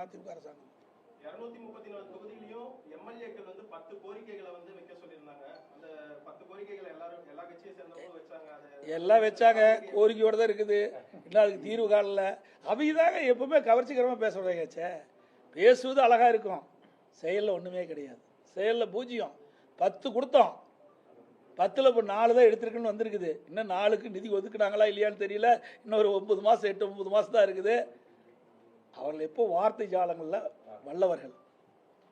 அதிமுக அரசாங்கம். 234 தொகுதியிலையும் எம்எல்ஏக்கள் 10 கோரிக்கைகளை வைக்க சொல்லியிருந்தாங்க. அந்த 10 கோரிக்கைகளை எல்லா கட்சியை சேர்ந்தவங்களும் வச்சாங்க. எல்லாம் வச்சாங்க, கோரிக்கையோட தான் இருக்குது. இன்னும் அதுக்கு தீர்வு காணல. அவைதாங்க எப்பவுமே கவர்ச்சிகரமாக பேசுறதாச்சே. பேசுவது அழகா இருக்கும், செயலில் ஒன்றுமே கிடையாது. செயலில் பூஜ்ஜியம். 10 கொடுத்தோம், 10ல் இப்போ 4 தான் எடுத்திருக்குன்னு வந்திருக்குது. இன்னும் 4க்கு நிதி ஒதுக்குனாங்களா இல்லையான்னு தெரியல. இன்னொரு 9 மாதம் 8-9 மாதம் தான் இருக்குது. அவர்கள் எப்போ வார்த்தை ஜாலங்களில் வல்லவர்கள்,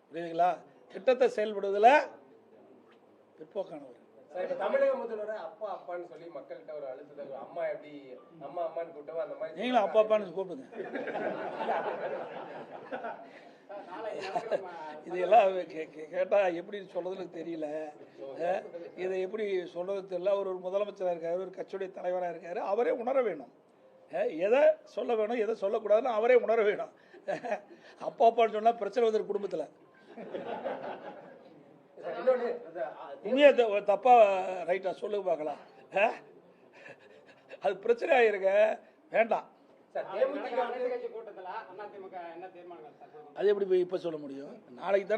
புரியுதுங்களா? திட்டத்தை செயல்படுவதில் பிற்போக்கானவர். தமிழக முதல்வர் அப்பா அப்பான்னு சொல்லி மக்கள்கிட்ட ஒரு அழுத்தம். அம்மா எப்படி அம்மா அம்மான்னு கூப்பிட்டோம், அந்த மாதிரி நீங்களும் அப்பா அப்பான்னு கூப்பிடுங்க. இதெல்லாம் கேட்டால் எப்படி சொல்றதுன்னு தெரியல. இதை எப்படி சொல்றது தெரியல. அவர் ஒரு முதலமைச்சராக இருக்காரு, ஒரு கட்சியுடைய தலைவராக இருக்காரு. அவரே உணர வேணும் எதை சொல்ல வேணும், எதை சொல்லக்கூடாதுன்னு அவரே உணர வேணும். அப்பா அப்பான்னு சொன்னால் பிரச்சனை வந்து குடும்பத்தில் உண்மையா தப்பா ரைட்டா சொல்லு பார்க்கலாம். அது பிரச்சனை ஆகிருக்க வேண்டாம். அது எப்படி போய் இப்போ சொல்ல முடியும்? நாளைக்கு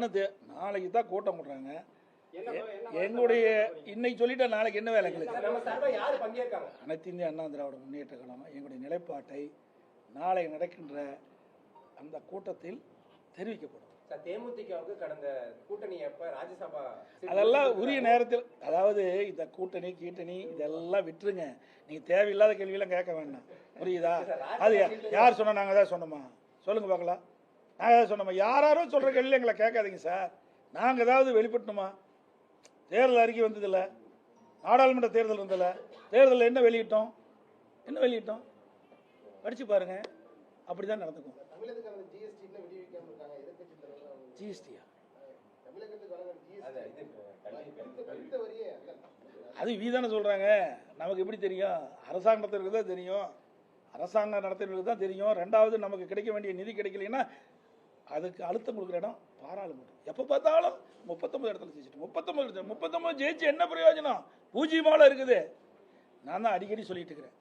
தான் கூட்டம் போடுறாங்க. எங்களுடைய இன்னைக்கு சொல்லிட்டா நாளைக்கு என்ன வேலை எங்களுக்கு? அனைத்து இந்திய அண்ணா திராவிட முன்னேற்ற கழகம் எங்களுடைய நிலைப்பாட்டை நாளை நடக்கின்ற அந்த கூட்டத்தில் தெரிவிக்கப்படும். தேமுதிகவுக்கு கடந்த கூட்டணி எப்ப ராஜ்யசபா அதெல்லாம் உரிய நேரத்தில், அதாவது இந்த கூட்டணி இதெல்லாம் விட்டுருங்க. நீங்க தேவையில்லாத கேள்வியெல்லாம் கேட்க வேண்டாம், புரியுதா? அது யார் சொன்னா? நாங்கள் தான் சொன்னோமா? சொல்லுங்க பார்க்கலாம். நாங்கள் ஏதாவது சொன்னோமா? யாரோ சொல்ற கேள்வியில் எங்களை கேட்காதீங்க சார். நாங்கள் ஏதாவது வெளிப்பட்டணுமா? தேர்தல் அறிக்கை வந்ததில்லை, நாடாளுமன்ற தேர்தல் இருந்ததில்லை. தேர்தலில் என்ன வெளியிட்டோம்? படிச்சு பாருங்க. அப்படிதான் நடந்துக்கும். ஜிஎஸ்டியா? அது வீதானே சொல்றாங்க. நமக்கு எப்படி தெரியும்? அரசாங்கத்திற்கு தான் தெரியும், அரசாங்க நடத்துறதுக்கு தான் தெரியும். ரெண்டாவது, நமக்கு கிடைக்க வேண்டிய நிதி கிடைக்கலைன்னா அதுக்கு அழுத்தம் கொடுக்குற இடம் பாராளுமன்றம். எப்போ பார்த்தாலும் 39 இடத்துல ஜெயிச்சிட்டு 39 ஜெயிச்சு என்ன பிரயோஜனம்? பூஜ்ஜியமால இருக்குது. நான் தான் அடிக்கடி சொல்லிட்டு இருக்கிறேன்.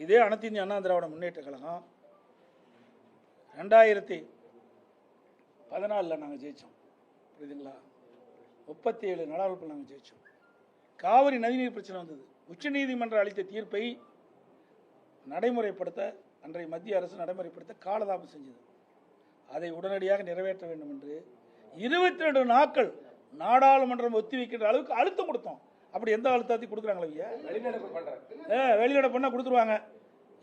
இதே அனைத்து இந்திய அண்ணா திராவிட முன்னேற்ற கழகம் 2014 நாங்கள் ஜெயித்தோம், புரியுதுங்களா? 37 நாடாளுமன்றத்தில் நாங்கள் ஜெயித்தோம். காவிரி நதிநீர் பிரச்சனை வந்தது. உச்சநீதிமன்றம் அளித்த தீர்ப்பை நடைமுறைப்படுத்த அன்றைய மத்திய அரசு நடைமுறைப்படுத்த காலதாமம் செஞ்சது. அதை உடனடியாக நிறைவேற்ற வேண்டும் என்று 22 நாட்கள் நாடாளுமன்றம் ஒத்திவைக்கின்ற அளவுக்கு அழுத்தம் கொடுத்தோம். அப்படி எந்த அழுத்தத்தையும் கொடுக்குறாங்களா? வெளிநடப்பு பண்ணால் கொடுத்துருவாங்க.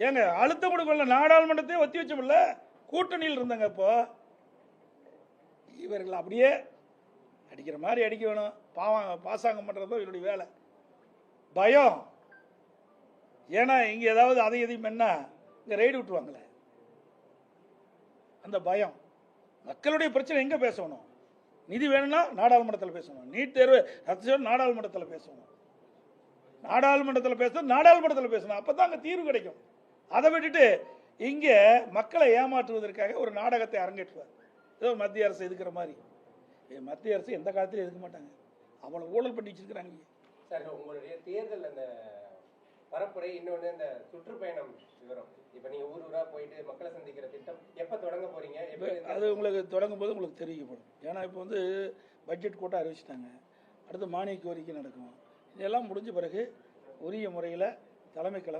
ஏங்க அழுத்தம் கொடுக்கல, நாடாளுமன்றத்தையே ஒத்தி வச்சோம்ல, கூட்டணியில் இருந்தாங்க. இப்போ இவர்கள் அப்படியே அடிக்கிற மாதிரி அடிக்க வேணும். பாசாங்கம் பண்ணுறது இவருடைய வேலை. பயம். ஏன்னா இங்கே ஏதாவது அதை எதையும் என்ன இங்கே ரைடு விட்டுருவாங்களே, அந்த பயம். மக்களுடைய பிரச்சனை எங்கே பேசணும்? நிதி வேணும்னா நாடாளுமன்றத்தில் பேசணும். நீட் தேர்வு ரத்து நாடாளுமன்றத்தில் பேசணும். நாடாளுமன்றத்தில் பேசணும். அப்போ தான் அங்கே தீர்வு கிடைக்கும். அதை விட்டுட்டு இங்கே மக்களை ஏமாற்றுவதற்காக ஒரு நாடகத்தை அரங்கேற்றுவார். ஏதோ மத்திய அரசு எதுக்குற மாதிரி. மத்திய அரசு எந்த காலத்திலும் எதுக்க மாட்டாங்க. அவ்வளவு ஊழல் பண்ணி வச்சிருக்கிறாங்க. சார், உங்களுடைய தேர்தல் அந்த பரப்புரை, இன்னொன்று இந்த சுற்றுப்பயணம் விவரம், இப்போ நீங்கள் ஊரா போயிட்டு மக்களை சந்திக்கிற திட்டம் எப்போ தொடங்க போறீங்க? அது உங்களுக்கு தொடங்கும் போது உங்களுக்கு தெரிவிக்கப்படும். ஏன்னா இப்போ பட்ஜெட் கூட்டம் அறிவிச்சிட்டாங்க. அடுத்து மானிய கோரிக்கை நடக்கும். இதெல்லாம் முடிஞ்ச பிறகு உரிய முறையில் தலைமை கழகம்